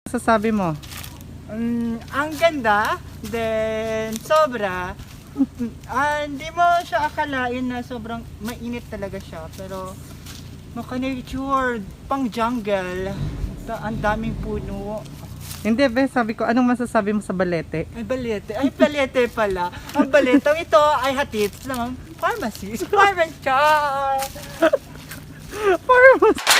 Sasabi mo? Ang ganda, then sobra. Hindi mo siya akalain na sobrang mainit talaga siya, pero maka-nature, pang jungle. Ang daming puno. Hindi, be, sabi ko, anong masasabi mo sa balete? Ay, balete. Ay, balete pala. Ang baletong ito ay hatid ng pharmacy. Pharmacy. Pharmacy.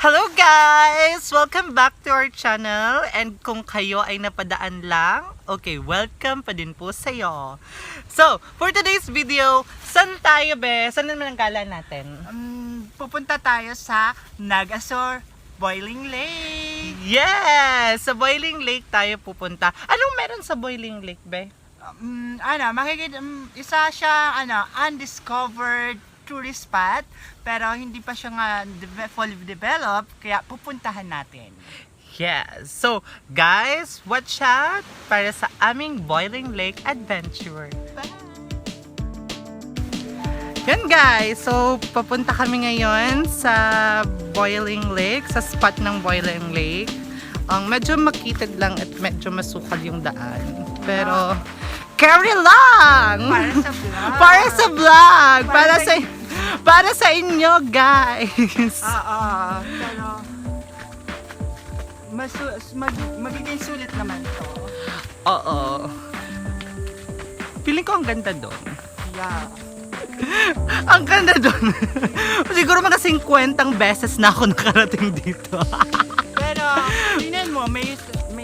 Hello guys! Welcome back to our channel, and kung kayo ay napadaan lang, okay, welcome pa din po sa'yo. So, for today's video, saan tayo, be? Saan naman ang gala natin? Pupunta tayo sa Nag-Aso Boiling Lake. Yes! Sa Boiling Lake tayo pupunta. Anong meron sa Boiling Lake, be? Makikita, isa siya, undiscovered tourist spot, pero hindi pa siya nga fully developed, kaya pupuntahan natin. Yes! So, guys, watch out para sa aming Boiling Lake adventure. Yan guys, so papunta kami ngayon sa Boiling Lake, sa spot ng Boiling Lake. Medyo makitid lang at medyo masukal yung daan. Pero, carry lang! Para sa vlog. Para sa vlog! Para sa inyo guys! Pero, magiging sulit naman to. Oo. Feeling ko ang ganda doon. Yeah. Ang ganda doon. Siguro mga 50 beses na ako nakarating dito. Pero, tingnan mo, may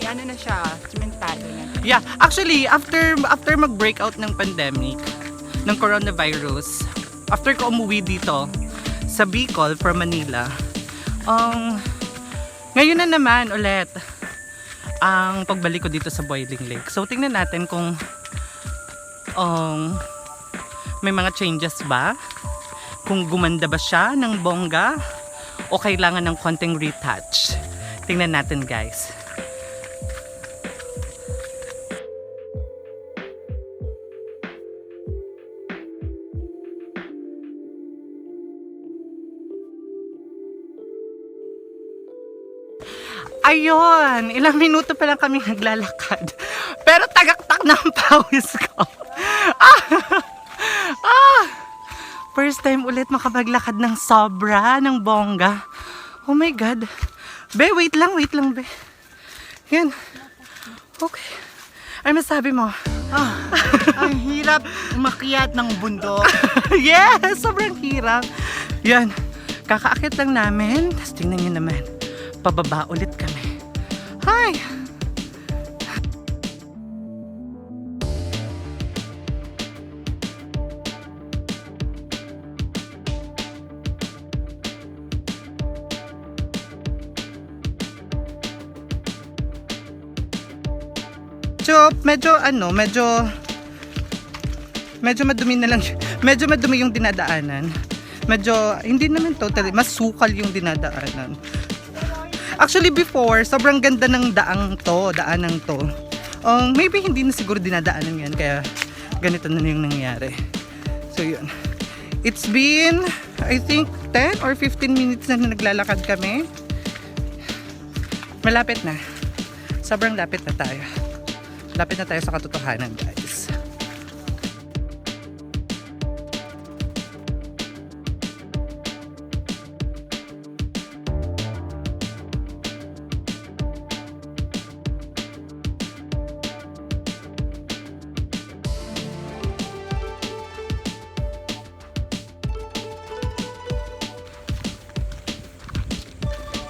ano na siya, sementado na. Yeah, actually, after mag-breakout ng pandemic, ng coronavirus, after ko umuwi dito sa Bicol from Manila, ngayon na naman ulit ang pagbalik ko dito sa Boiling Lake. So, tingnan natin kung may mga changes ba, kung gumanda ba siya ng bongga o kailangan ng konting retouch. Tingnan natin guys. Ayun, ilang minuto pa lang kami naglalakad. Pero tagaktak na ang pawis ko. First time ulit makapaglakad ng sobra, ng bongga. Oh my God. Be, wait lang, be. Yan. Okay. Ano masabi mo? Ang hirap umakyat ng bundok. Yes, sobrang hirap. Yan. Kakaakit lang namin. Tapos tingnan nyo naman. Pababa ulit kami. Hi! Medyo madumi na lang. Medyo madumi yung dinadaanan. Medyo, hindi naman totally, masukal yung dinadaanan. Actually before, sobrang ganda ng daanang to. Maybe hindi na siguro dinadaanan yan, kaya ganito na yung nangyari. So yun. It's been, I think, 10 or 15 minutes na naglalakad kami. Malapit na. Sobrang lapit na tayo. Lapit na tayo sa katotohanan, guys.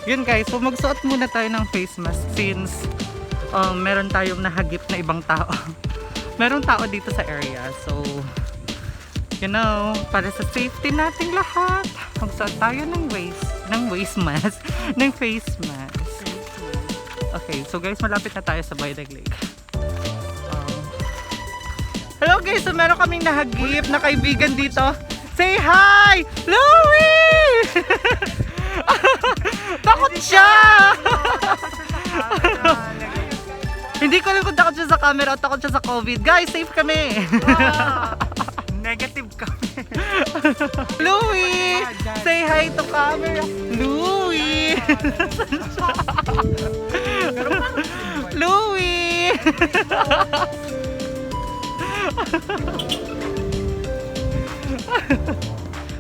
Yun guys, so magsuot muna tayo ng face mask since meron tayong nahagip na ibang tao. Meron tao dito sa area, so You know, para sa safety nating lahat, magsuot tayo ng face mask. Okay, so guys, malapit na tayo sa Boiling Lake. Hello guys, so meron kaming nahagip na kaibigan dito. Say hi! Louie! Takot siya! Hindi ko alam kung takot siya sa camera o takot siya sa COVID. Guys, safe kami! Negative kami. Louie! Say hi to camera! Louie! Louie!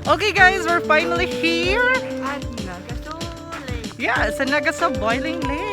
Okay guys, we're finally here! At Nag-Aso. Yeah, sa Nag-Aso Boiling Lake.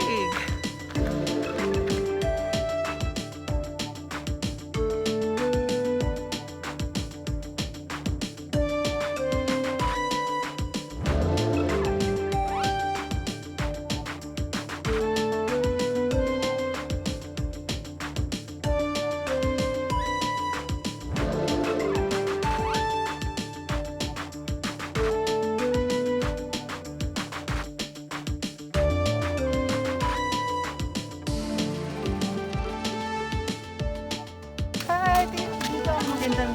Dito ang magandang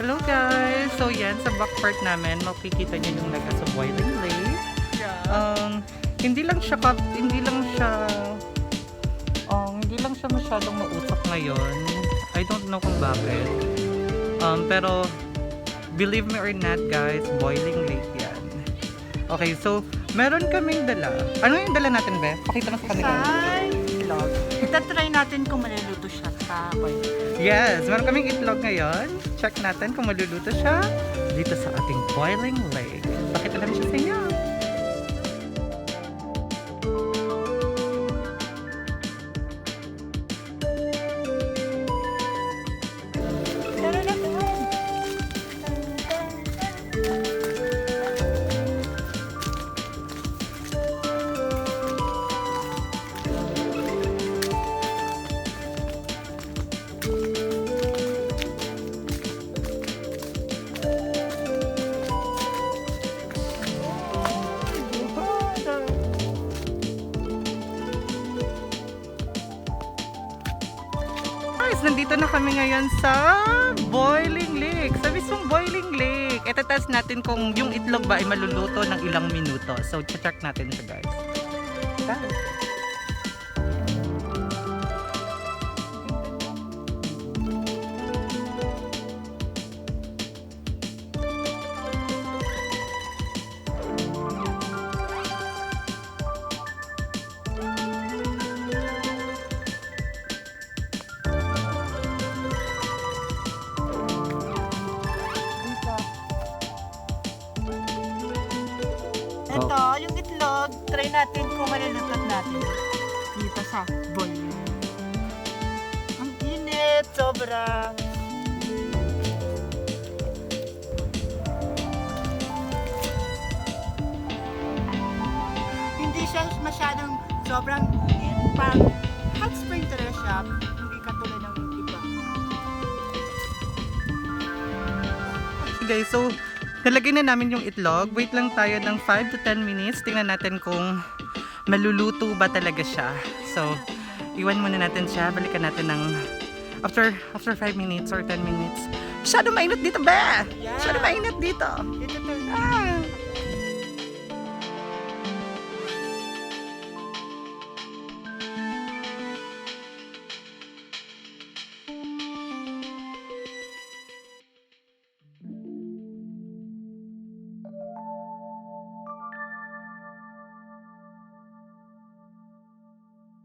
Hello guys! So yan, sa back part namin, makikita nyo yung Nag-Aso Boiling Lake. Hindi lang siya masyadong mausap ngayon. I don't know kung bakit. Pero believe me or not guys, boiling lake yan. Okay, so meron kaming dala. Ano yung dala natin, Be? Pakita mo sa kanila. itlog. Itatry natin kung maluluto siya sa boiling. Yes, meron kaming itlog ngayon. Check natin kung maluluto siya dito sa ating boiling lake. Pakita namin siya sa inyo. Nandito na kami ngayon sa Boiling Lake. Sa mismong Boiling Lake. Itatest natin kung yung itlog ba ay maluluto ng ilang minuto. So, check natin siya guys. Ito, yung itlog, try natin kung malulutot natin dito sa bowl. Ang init, sobra. Hindi siya masyadong sobrang init. Parang hot spring talaga siya, hindi katulad ng iba. Guys, so nalagay na namin yung itlog. Wait lang tayo ng 5 to 10 minutes. Tingnan natin kung maluluto ba talaga siya. So, iwan muna natin siya. Balikan natin ng after 5 minutes or 10 minutes. Masyado mainit dito, be! Masyado mainit dito. Ito to.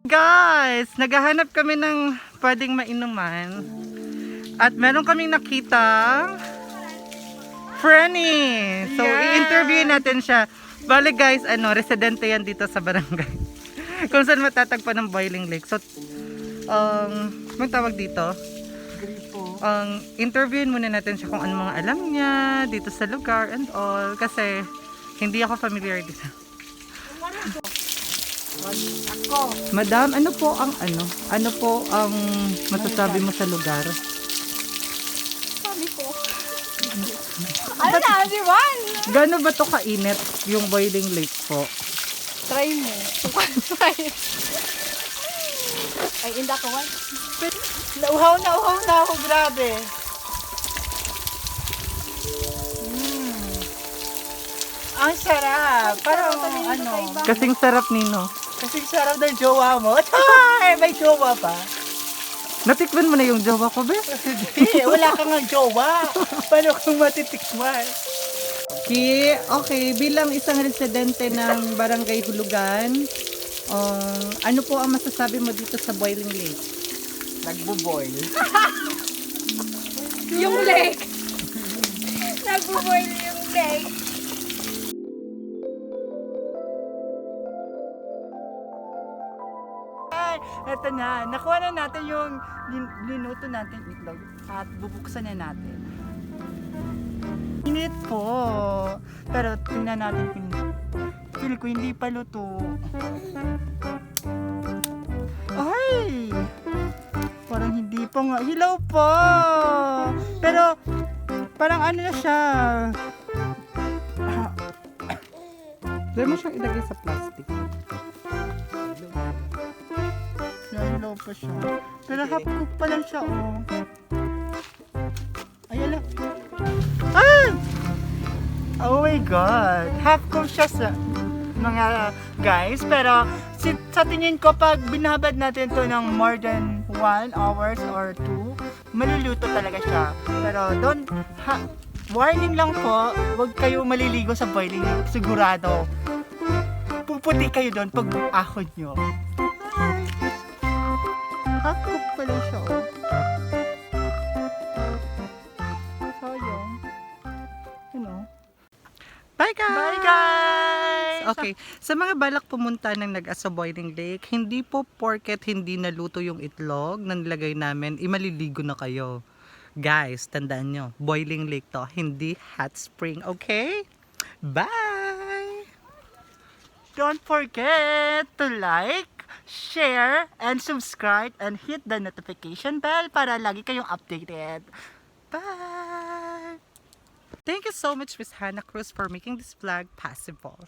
Guys, naghahanap kami ng pwedeng mainuman. At meron kaming nakitang Franny. So, Yeah. i-interview natin siya. Bale guys, residente yan dito sa barangay. Kung saan matatagpan ng Boiling Lake. So, may tawag dito? Gripo. Interviewin muna natin siya kung ano mga alam niya dito sa lugar and all. Kasi, hindi ako familiar dito. Ako. Madam, ano po ang masasabi mo sa lugar? Sabi ko. Ano na, si Juan? Gano ba to kainit yung Boiling Lake po? Try mo. Ay, inda ko, Juan. Nauhaw na ako, grabe. Ang sarap. Parang Kasing sarap nino. Kasi sarap ng jowa mo. Ay, may jowa pa. Natikman mo na yung jowa ko, be? Wala kang nga jowa. Paano kung matitikman? Okay, bilang isang residente ng Barangay-Hulogan, ano po ang masasabi mo dito sa Boiling Lake? Nagbo-boil. Yung lake. Nagbo-boil yung lake. Eto na, nakuha na natin yung linuto natin itlog at bubuksan na natin. Init po. Pero tingnan natin kung feel ko hindi pa luto. Ay! Parang hindi pa nga. Hilaw pa! Pero parang ano na siya. Pwede mo siyang ilagay sa plastic. Hilaw pa siya. Pero half cook pa lang siya, oh. Ayan lang. Ay! Oh my God! Half cook siya sa mga guys. Pero sa tingin ko, pag binabad natin to ng more than 1 hours or 2, maluluto talaga siya. Pero warning lang po, huwag kayo maliligo sa boiling. Sigurado. Puputi kayo doon pag ahon nyo. Half cook pa lang siya, oh. Sayang. You know. Bye guys! Bye guys! Okay, sa mga balak pumunta ng Nag-Aso Boiling Lake, hindi po porket hindi naluto yung itlog na nilagay namin, imaliligo na kayo. Guys, tandaan nyo, Boiling Lake to, hindi hot spring, okay? Bye! Don't forget to like, share, and subscribe and hit the notification bell para lagi kayong updated. Bye! Thank you so much, Miss Hannah Cruz, for making this vlog possible.